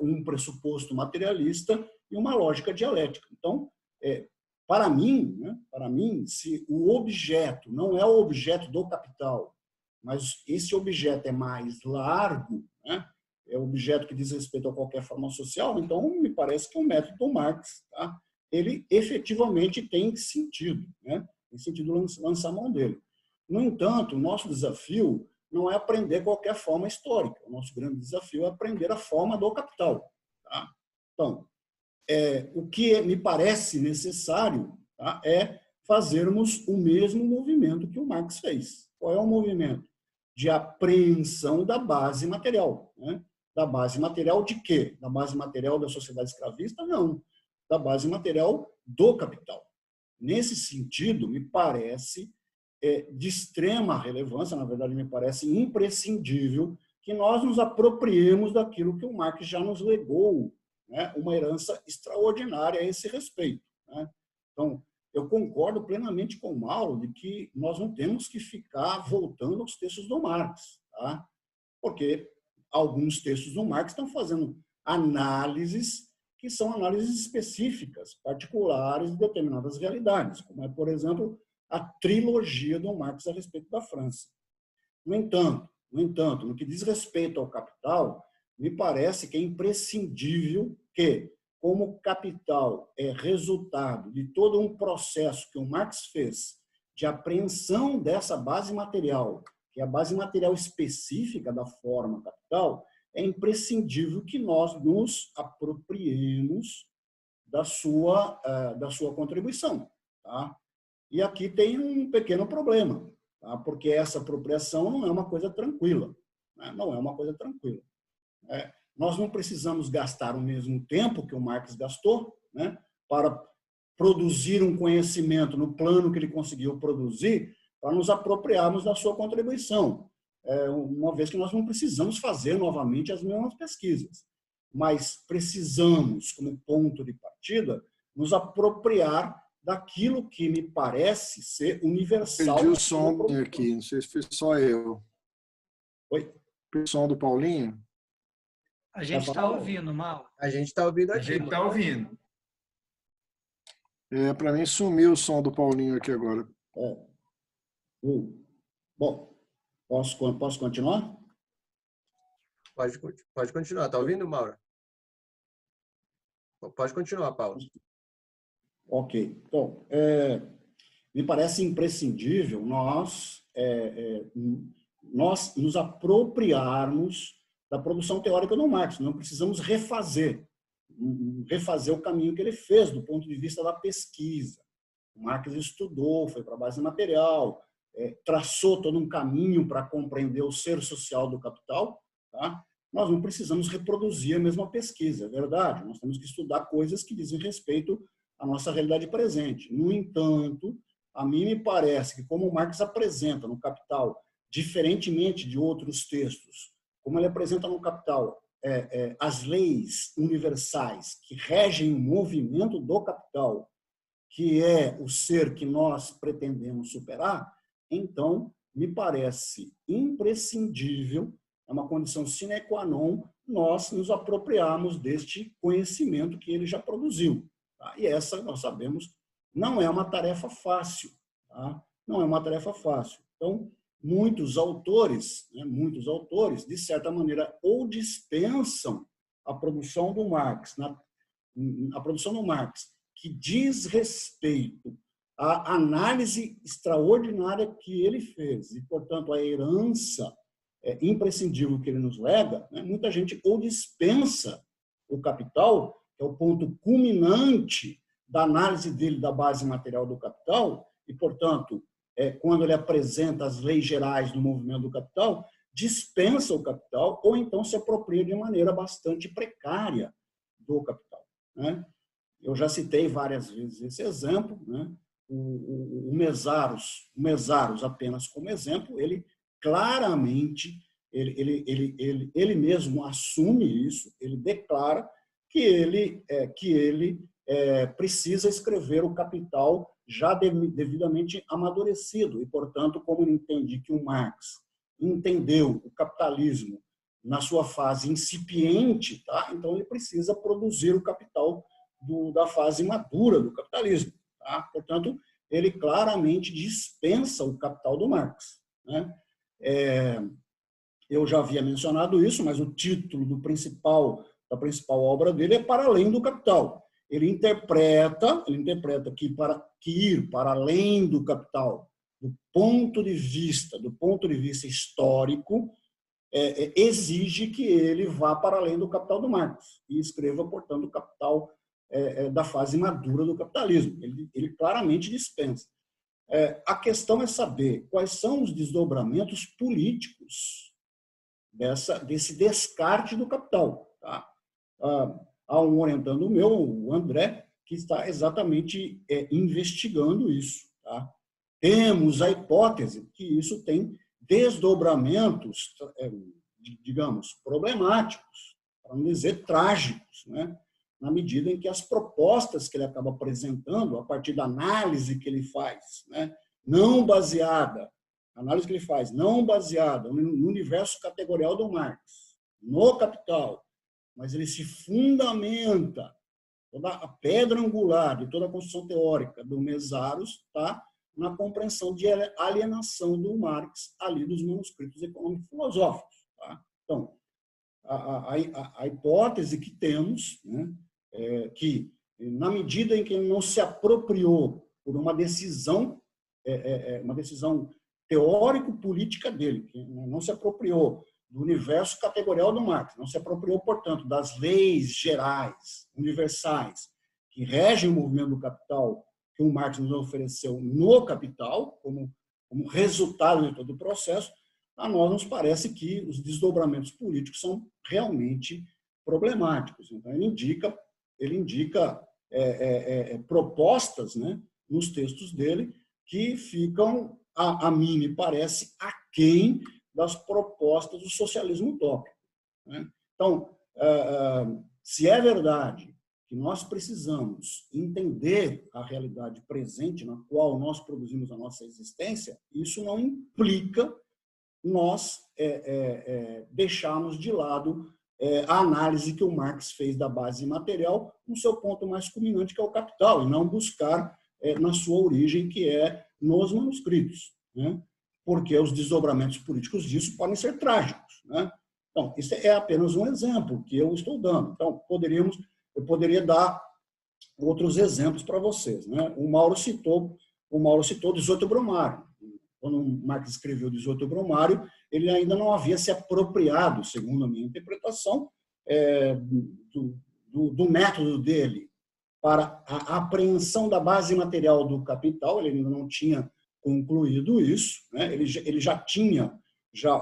um pressuposto materialista e uma lógica dialética. Então, para mim, né, se o objeto não é o objeto do capital, mas esse objeto é mais largo, né, é um objeto que diz respeito a qualquer forma social, então me parece que o método do Marx, tá, ele efetivamente tem sentido, né, tem sentido lançar mão dele. No entanto, o nosso desafio não é aprender qualquer forma histórica, o nosso grande desafio é aprender a forma do capital. Tá? Então, o que me parece necessário, tá, é fazermos o mesmo movimento que o Marx fez. Qual é o movimento? De apreensão da base material. Né? Da base material de quê? Da base material da sociedade escravista? Não. Da base material do capital. Nesse sentido, me parece de extrema relevância, na verdade, me parece imprescindível que nós nos apropriemos daquilo que o Marx já nos legou, né, uma herança extraordinária a esse respeito. Né? Então, eu concordo plenamente com o Mauro de que nós não temos que ficar voltando aos textos do Marx, tá? Porque alguns textos do Marx estão fazendo análises que são análises específicas, particulares de determinadas realidades, como é, por exemplo, a trilogia do Marx a respeito da França. No entanto, no que diz respeito ao capital, me parece que é imprescindível que, como o capital é resultado de todo um processo que o Marx fez de apreensão dessa base material, que é a base material específica da forma capital, é imprescindível que nós nos apropriemos da sua contribuição. Tá? E aqui tem um pequeno problema, tá? Porque essa apropriação não é uma coisa tranquila. Né? Não é uma coisa tranquila. Nós não precisamos gastar o mesmo tempo que o Marx gastou, né, para produzir um conhecimento no plano que ele conseguiu produzir, para nos apropriarmos da sua contribuição. Uma vez que nós não precisamos fazer novamente as mesmas pesquisas, mas precisamos, como ponto de partida, nos apropriar daquilo que me parece ser universal. Perdi o som aqui, não sei se foi só eu. Oi? O som do Paulinho? A gente está ouvindo, Mauro. A gente está ouvindo aqui. A gente está ouvindo. Para mim sumiu o som do Paulinho aqui agora. Bom, posso continuar? Pode continuar. Está ouvindo, Mauro? Pode continuar, Paulo. Ok. Então, me parece imprescindível nós nos apropriarmos da produção teórica do Marx. Não precisamos refazer o caminho que ele fez do ponto de vista da pesquisa. O Marx estudou, foi para a base material, traçou todo um caminho para compreender o ser social do capital. Tá? Nós não precisamos reproduzir a mesma pesquisa, é verdade. Nós temos que estudar coisas que dizem respeito à nossa realidade presente. No entanto, a mim me parece que, como o Marx apresenta no Capital, diferentemente de outros textos, como ele apresenta no Capital as leis universais que regem o movimento do capital, que é o ser que nós pretendemos superar, então me parece imprescindível, é uma condição sine qua non, nós nos apropriarmos deste conhecimento que ele já produziu. Tá? E essa, nós sabemos, não é uma tarefa fácil. Tá? Não é uma tarefa fácil. Então, muitos autores, de certa maneira, ou dispensam a produção do Marx, que diz respeito à análise extraordinária que ele fez, e, portanto, a herança imprescindível que ele nos lega, né? Muita gente ou dispensa o Capital, que é o ponto culminante da análise dele da base material do capital, e, portanto, quando ele apresenta as leis gerais do movimento do capital, dispensa o capital ou então se apropria de maneira bastante precária do capital. Né? Eu já citei várias vezes esse exemplo. Né? O Mesaros, apenas como exemplo, ele claramente, ele mesmo assume isso, ele declara que ele precisa escrever o Capital já devidamente amadurecido. E, portanto, como ele entende que o Marx entendeu o capitalismo na sua fase incipiente, tá? Então ele precisa produzir o Capital da fase madura do capitalismo. Tá? Portanto, ele claramente dispensa o Capital do Marx, né? Eu já havia mencionado isso, mas o título da principal obra dele é Para Além do Capital. Ele interpreta que ir para além do capital, do ponto de vista histórico, exige que ele vá para além do Capital do Marx e escreva, portanto, o Capital da fase madura do capitalismo. Ele claramente dispensa. A questão é saber quais são os desdobramentos políticos desse descarte do capital. Tá? Há um orientando meu, o André, que está exatamente investigando isso. Tá? Temos a hipótese que isso tem desdobramentos, digamos, problemáticos, para não dizer trágicos, né? Na medida em que as propostas que ele acaba apresentando, a partir da análise que ele faz, né? Não baseada no universo categorial do Marx, no Capital, mas ele se fundamenta, toda a pedra angular de toda a construção teórica do Mesaros está na compreensão de alienação do Marx ali dos manuscritos econômico-filosóficos. Tá? Então, a hipótese que temos, né, é que, na medida em que ele não se apropriou por uma decisão teórico-política dele, que não se apropriou do universo categorial do Marx, não se apropriou, portanto, das leis gerais, universais, que regem o movimento do capital, que o Marx nos ofereceu no Capital, como resultado de todo o processo, a nós nos parece que os desdobramentos políticos são realmente problemáticos. Então, ele indica propostas, né, nos textos dele que ficam, a mim me parece, aquém das propostas do socialismo utópico. Né? Então, se é verdade que nós precisamos entender a realidade presente na qual nós produzimos a nossa existência, isso não implica nós deixarmos de lado a análise que o Marx fez da base material no seu ponto mais culminante, que é o Capital, e não buscar na sua origem, que é nos manuscritos, né? Porque os desdobramentos políticos disso podem ser trágicos, né? Então, isso é apenas um exemplo que eu estou dando. Então, eu poderia dar outros exemplos para vocês, né? O Mauro citou 18 Brumário. Quando o Marx escreveu 18 Brumário, ele ainda não havia se apropriado, segundo a minha interpretação, do método dele para a apreensão da base material do Capital. Ele ainda não tinha concluído isso, né? Ele já tinha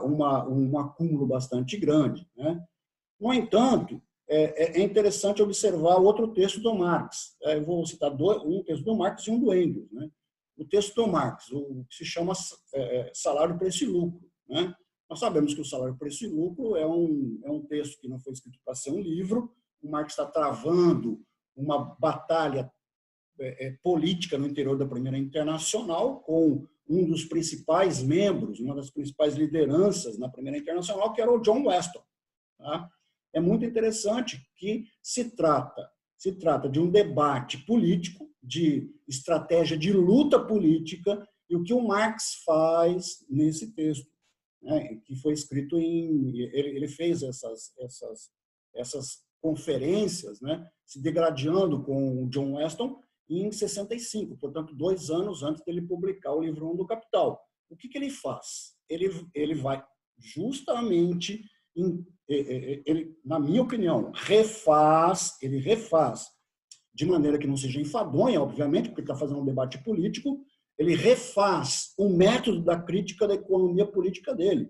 um acúmulo bastante grande, né? No entanto, é interessante observar outro texto do Marx. Eu vou citar um texto do Marx e um do Engels, né? O texto do Marx, o que se chama salário, preço e lucro, né? Nós sabemos que o salário, preço e lucro é um texto que não foi escrito para ser um livro. O Marx está travando uma batalha política no interior da Primeira Internacional com um dos principais membros, uma das principais lideranças na Primeira Internacional, que era o John Weston. Tá? É muito interessante que se trata de um debate político, de estratégia de luta política, e o que o Marx faz nesse texto, né, que foi escrito ele fez essas conferências, né, se degradando com o John Weston em 65, portanto, 2 anos antes dele publicar o livro 1 do Capital. O que ele faz? Ele vai justamente, na minha opinião, ele refaz de maneira que não seja enfadonha, obviamente, porque está fazendo um debate político, ele refaz o método da crítica da economia política dele.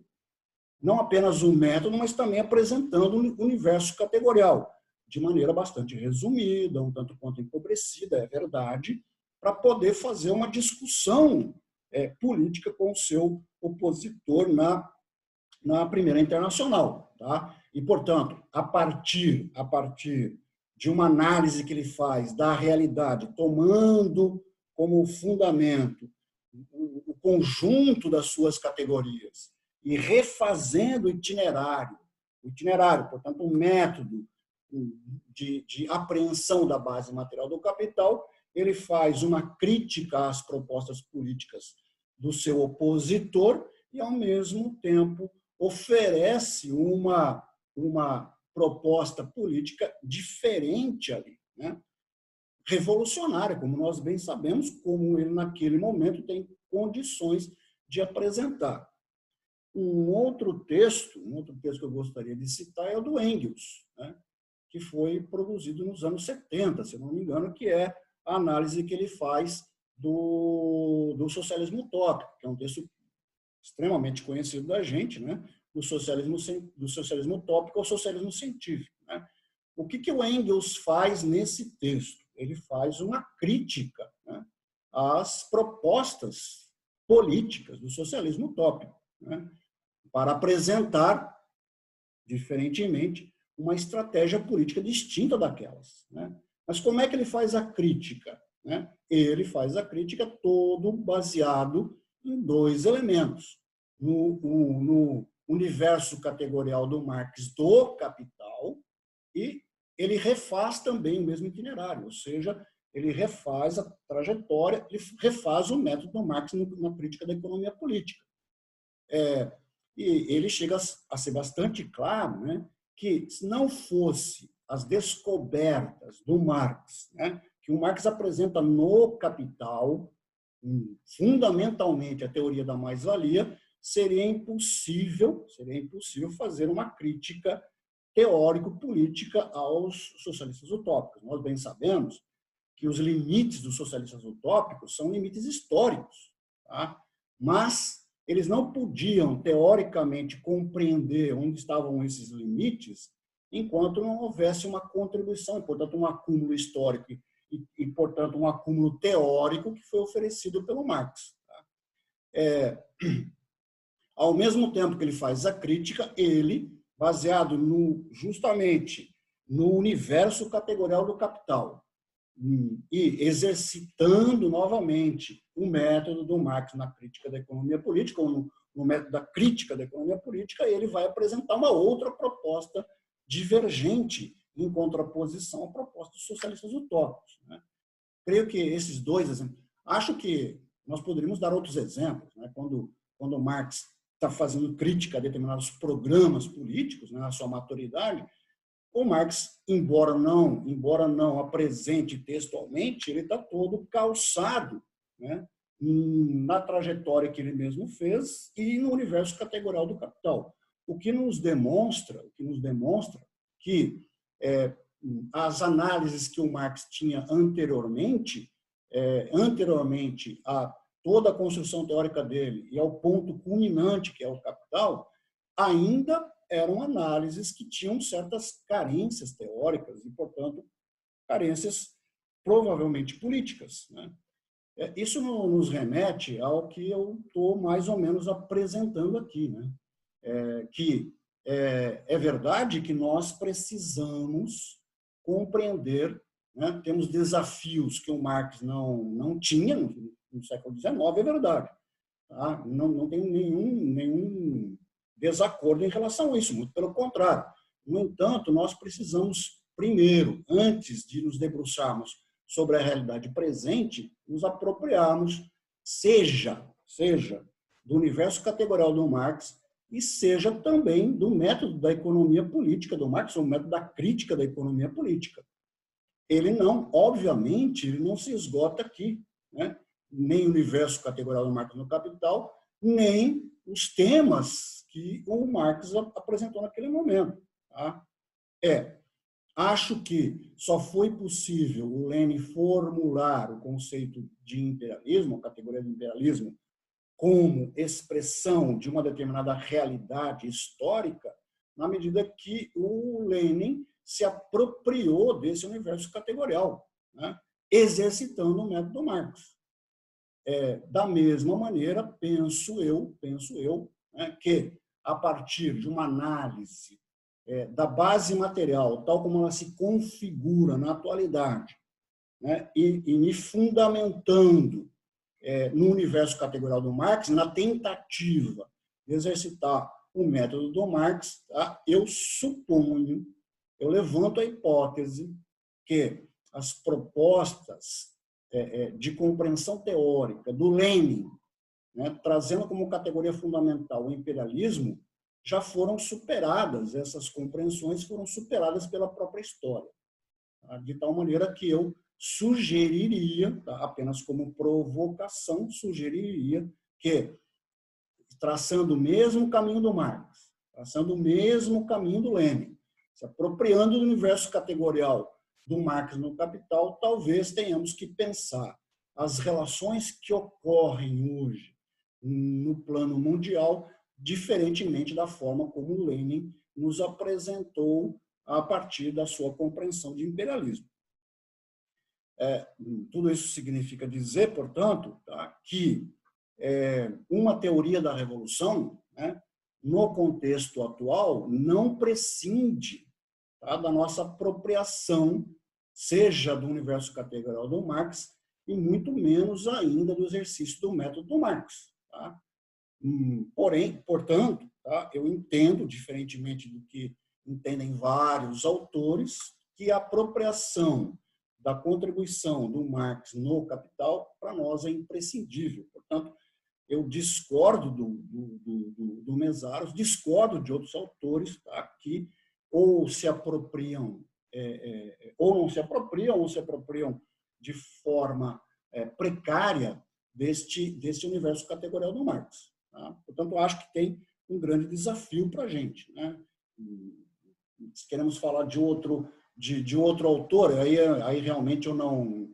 Não apenas o método, mas também apresentando o universo categorial, de maneira bastante resumida, um tanto quanto empobrecida, é verdade, para poder fazer uma discussão política com o seu opositor na Primeira Internacional. Tá? E, portanto, a partir de uma análise que ele faz da realidade, tomando como fundamento o conjunto das suas categorias e refazendo o itinerário, portanto, um método de apreensão da base material do capital, ele faz uma crítica às propostas políticas do seu opositor e, ao mesmo tempo, oferece uma proposta política diferente ali, né? Revolucionária, como nós bem sabemos, como ele, naquele momento, tem condições de apresentar. Um outro texto que eu gostaria de citar é o do Engels, né? Que foi produzido nos anos 70, se não me engano, que é a análise que ele faz do socialismo utópico, que é um texto extremamente conhecido da gente, né? Do socialismo utópico ao socialismo científico, né? O que o Engels faz nesse texto? Ele faz uma crítica, né, às propostas políticas do socialismo utópico, né, para apresentar, diferentemente, uma estratégia política distinta daquelas, né? Mas como é que ele faz a crítica, né? Ele faz a crítica todo baseado em dois elementos. No universo categorial do Marx do Capital, e ele refaz também o mesmo itinerário, ou seja, ele refaz a trajetória, ele refaz o método do Marx na crítica da economia política. E ele chega a ser bastante claro, né, que se não fosse as descobertas do Marx, né, que o Marx apresenta no Capital, fundamentalmente a teoria da mais-valia, seria impossível fazer uma crítica teórico-política aos socialistas utópicos. Nós bem sabemos que os limites dos socialistas utópicos são limites históricos, tá? Mas eles não podiam, teoricamente, compreender onde estavam esses limites enquanto não houvesse uma contribuição, e, portanto, um acúmulo histórico e, portanto, um acúmulo teórico que foi oferecido pelo Marx. Tá? Ao mesmo tempo que ele faz a crítica, ele, baseado justamente no universo categorial do capital, e exercitando novamente o método do Marx na crítica da economia política, ou no método da crítica da economia política, ele vai apresentar uma outra proposta divergente em contraposição à proposta dos socialistas utópicos, né? Creio que esses dois exemplos... Acho que nós poderíamos dar outros exemplos, né? Quando Marx está fazendo crítica a determinados programas políticos, né, na sua maturidade, o Marx, embora não apresente textualmente, ele está todo calçado, né, na trajetória que ele mesmo fez e no universo categorial do capital. O que nos demonstra que as análises que o Marx tinha anteriormente a toda a construção teórica dele e ao ponto culminante, que é o Capital, ainda eram análises que tinham certas carências teóricas e, portanto, carências provavelmente políticas, né? Isso nos remete ao que eu estou mais ou menos apresentando aqui, né? É verdade que nós precisamos compreender, né? Temos desafios que o Marx não tinha no século XIX, é verdade. Tá? Não tem nenhum desacordo em relação a isso, muito pelo contrário. No entanto, nós precisamos, primeiro, antes de nos debruçarmos sobre a realidade presente, nos apropriarmos, seja do universo categorial do Marx e seja também do método da economia política do Marx, ou método da crítica da economia política. Obviamente, ele não se esgota aqui, né? Nem o universo categorial do Marx no Capital, nem os temas que o Marx apresentou naquele momento. Tá? Acho que só foi possível o Lenin formular o conceito de imperialismo, a categoria de imperialismo, como expressão de uma determinada realidade histórica, na medida que o Lenin se apropriou desse universo categorial, né? Exercitando o método Marx. Da mesma maneira, penso eu, né, que a partir de uma análise da base material, tal como ela se configura na atualidade, né, e me fundamentando no universo categorial do Marx, na tentativa de exercitar o método do Marx, tá? Eu levanto a hipótese que as propostas de compreensão teórica do Lenin, né, trazendo como categoria fundamental o imperialismo, já foram superadas, essas compreensões foram superadas pela própria história. Tá? De tal maneira que eu sugeriria, tá, apenas como provocação, sugeriria que, traçando o mesmo caminho do Marx, traçando o mesmo caminho do Lenin, se apropriando do universo categorial do Marx no Capital, talvez tenhamos que pensar as relações que ocorrem hoje no plano mundial, diferentemente da forma como o Lenin nos apresentou a partir da sua compreensão de imperialismo. Tudo isso significa dizer, portanto, tá, que uma teoria da revolução, né, no contexto atual, não prescinde, tá, da nossa apropriação, seja do universo categorial do Marx, e muito menos ainda do exercício do método do Marx. Tá? Porém, portanto, tá, eu entendo, diferentemente do que entendem vários autores, que a apropriação da contribuição do Marx no Capital, para nós, é imprescindível. Portanto, eu discordo do Mesaros, discordo de outros autores, tá, que ou se apropriam, ou não se apropriam, ou se apropriam de forma precária deste universo categorial do Marx. Tá? Portanto, eu acho que tem um grande desafio para a gente. Né? Se queremos falar de outro autor, aí realmente eu não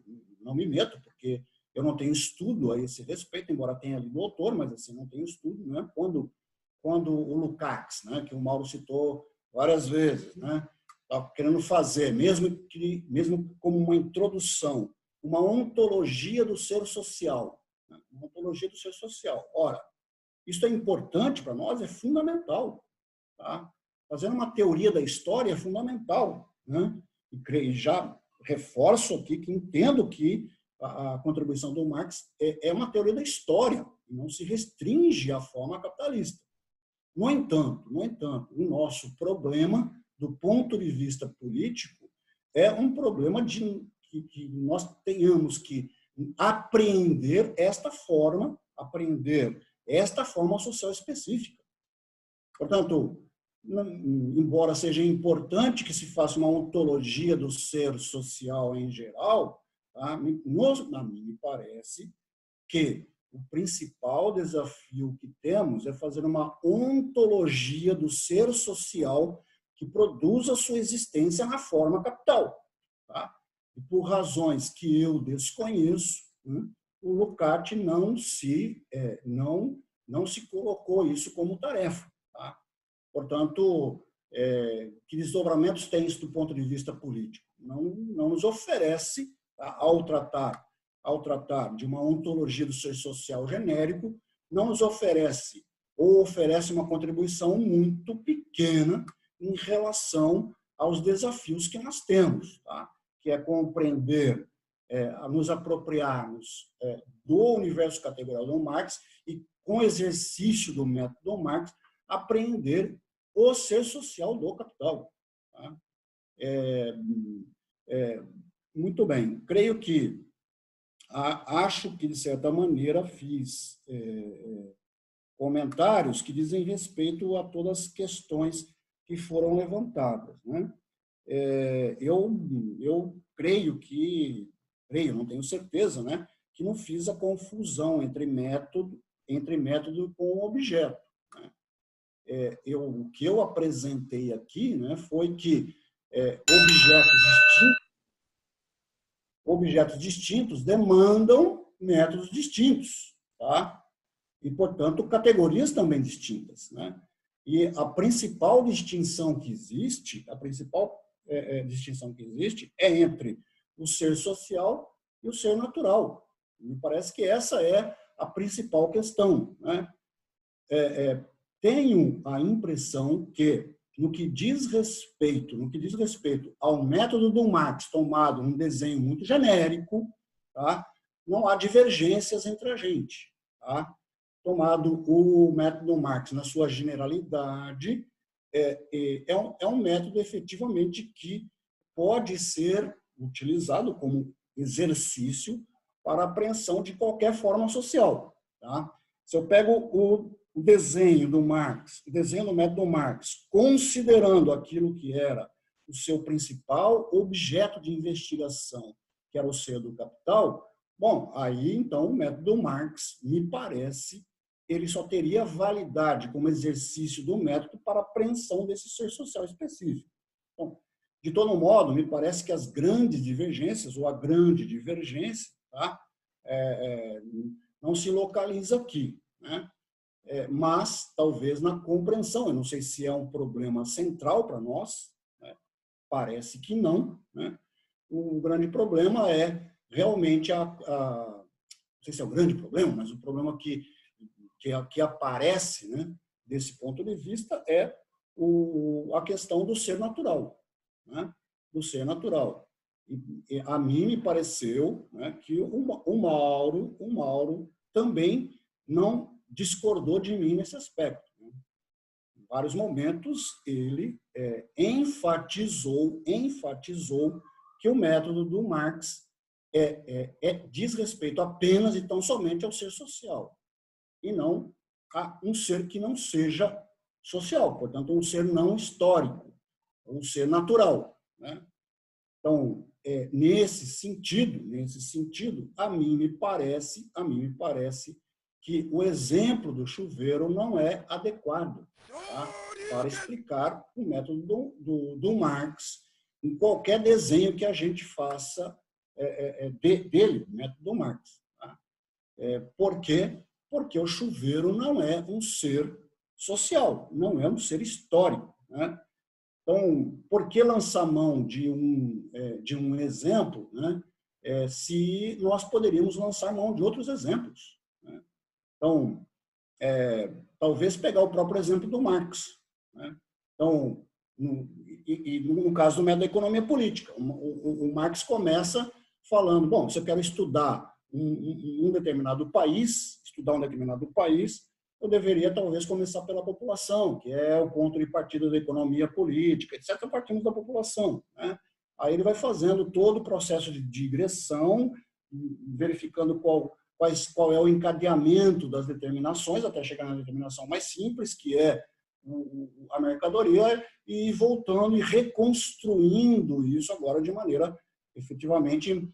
me meto, porque eu não tenho estudo a esse respeito, embora tenha lido o autor, mas assim, não tenho estudo. Né? Quando o Lukács, né, que o Mauro citou várias vezes, né, está querendo fazer, mesmo como uma introdução, uma ontologia do ser social. Né? Uma ontologia do ser social. Ora, isso é importante para nós, é fundamental. Tá? Fazendo uma teoria da história é fundamental. Né? E já reforço aqui que entendo que a contribuição do Marx é uma teoria da história, e não se restringe à forma capitalista. No entanto, o nosso problema, do ponto de vista político, é um problema de que nós tenhamos que apreender esta forma social específica. Portanto, embora seja importante que se faça uma ontologia do ser social em geral, tá? Me parece que o principal desafio que temos é fazer uma ontologia do ser social que produza sua existência na forma capital. Tá? E por razões que eu desconheço, né, o Lukács não se colocou isso como tarefa. Tá? Portanto, que desdobramentos tem isso do ponto de vista político? Não nos oferece, tá, ao tratar de uma ontologia do ser social genérico, não nos oferece ou oferece uma contribuição muito pequena em relação aos desafios que nós temos, tá? Que é compreender, nos apropriarmos do universo categorial do Marx e, com o exercício do método do Marx, apreender o ser social do capital. Tá? Muito bem, creio que acho que, de certa maneira, fiz comentários que dizem respeito a todas as questões que foram levantadas. Né? Eu creio, não tenho certeza, né, que não fiz a confusão entre método com objeto. Né? O que eu apresentei aqui, né, foi que objetos distintos demandam métodos distintos, tá? E, portanto, categorias também distintas, né? E a principal distinção que existe, é entre o ser social e o ser natural. Me parece que essa é a principal questão, né? Tenho a impressão que, no que diz respeito ao método do Marx, tomado um desenho muito genérico, tá? Não há divergências entre a gente. Tá? Tomado o método do Marx na sua generalidade, é um método efetivamente que pode ser utilizado como exercício para a apreensão de qualquer forma social. Tá? Se eu pego o desenho do Marx, o desenho do método Marx, considerando aquilo que era o seu principal objeto de investigação, que era o ser do capital, bom, aí então o método Marx, me parece, ele só teria validade como exercício do método para a apreensão desse ser social específico. Bom, de todo modo, me parece que as grandes divergências, ou a grande divergência, tá? Não se localiza aqui, né? Mas talvez na compreensão. Eu não sei se é um problema central para nós, né? Parece que não, né? O grande problema é realmente não sei se é o grande problema, mas o problema que aparece, né, desse ponto de vista é a questão do ser natural, né? Do ser natural. E a mim me pareceu, né, que o Mauro também não discordou de mim nesse aspecto, né? Em vários momentos ele enfatizou que o método do Marx diz respeito apenas e tão somente ao ser social, e não a um ser que não seja social, portanto, um ser não histórico, um ser natural, né? Então, nesse sentido, a mim me parece que o exemplo do chuveiro não é adequado, tá? Para explicar o método do Marx em qualquer desenho que a gente faça dele, o método do Marx. Tá? Por quê? Porque o chuveiro não é um ser social, não é um ser histórico, né? Então, por que lançar mão de um exemplo, né, se nós poderíamos lançar mão de outros exemplos, né? Então, talvez pegar o próprio exemplo do Marx, né? Então, no caso do método da economia política, o Marx começa falando, bom, se eu quero estudar um determinado país, eu deveria talvez começar pela população, que é o ponto de partida da economia política, etc. Partimos da população, né? Aí ele vai fazendo todo o processo de digressão, verificando qual é o encadeamento das determinações, até chegar na determinação mais simples, que é a mercadoria, e voltando e reconstruindo isso agora de maneira efetivamente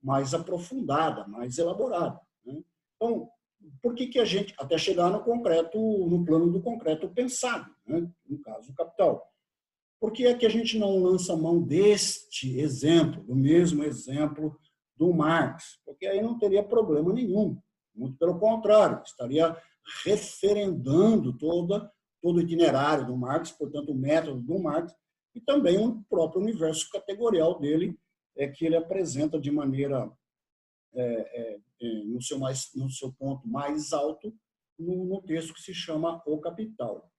mais aprofundada, mais elaborada, né? Então, por que a gente, até chegar no plano do concreto pensado, né? No caso do capital? Por que é que a gente não lança mão deste exemplo, do mesmo exemplo do Marx? Porque aí não teria problema nenhum. Muito pelo contrário, estaria referendando todo o itinerário do Marx, portanto, o método do Marx, e também o próprio universo categorial dele, que ele apresenta de maneira no seu ponto mais alto, no texto que se chama O Capital.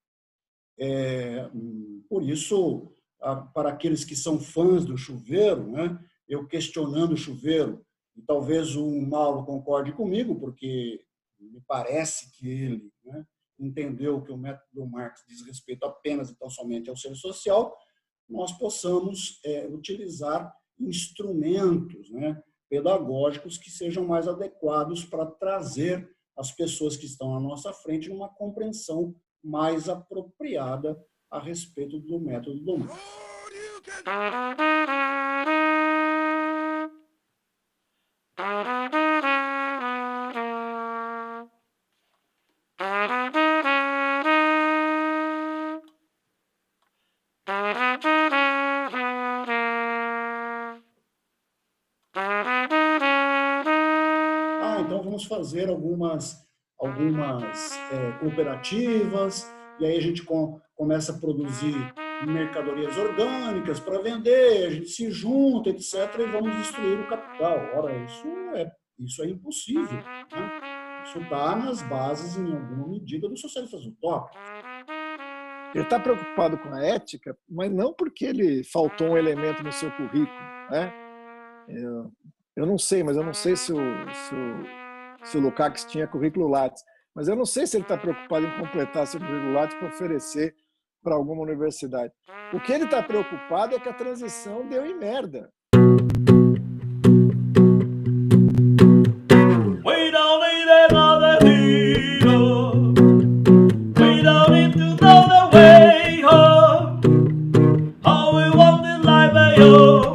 Por isso, para aqueles que são fãs do chuveiro, né, eu questionando o chuveiro, e talvez o Mauro concorde comigo, porque me parece que ele, né, entendeu que o método do Marx diz respeito apenas e tão somente ao ser social, nós possamos utilizar instrumentos, né, pedagógicos que sejam mais adequados para trazer as pessoas que estão à nossa frente numa compreensão mais apropriada a respeito do método do Marx. Então vamos fazer algumas cooperativas, e aí a gente começa a produzir mercadorias orgânicas para vender, a gente se junta, etc., e vamos destruir o capital. Ora, isso é impossível, né? Isso está nas bases, em alguma medida, dos socialistas utópicos. Ele está preocupado com a ética, mas não porque ele faltou um elemento no seu currículo, né? Eu não sei, mas eu não sei se o Lukács tinha currículo Lattes, mas eu não sei se ele está preocupado em completar seu currículo Lattes para oferecer para alguma universidade. O que ele está preocupado é que a transição deu em merda. yo.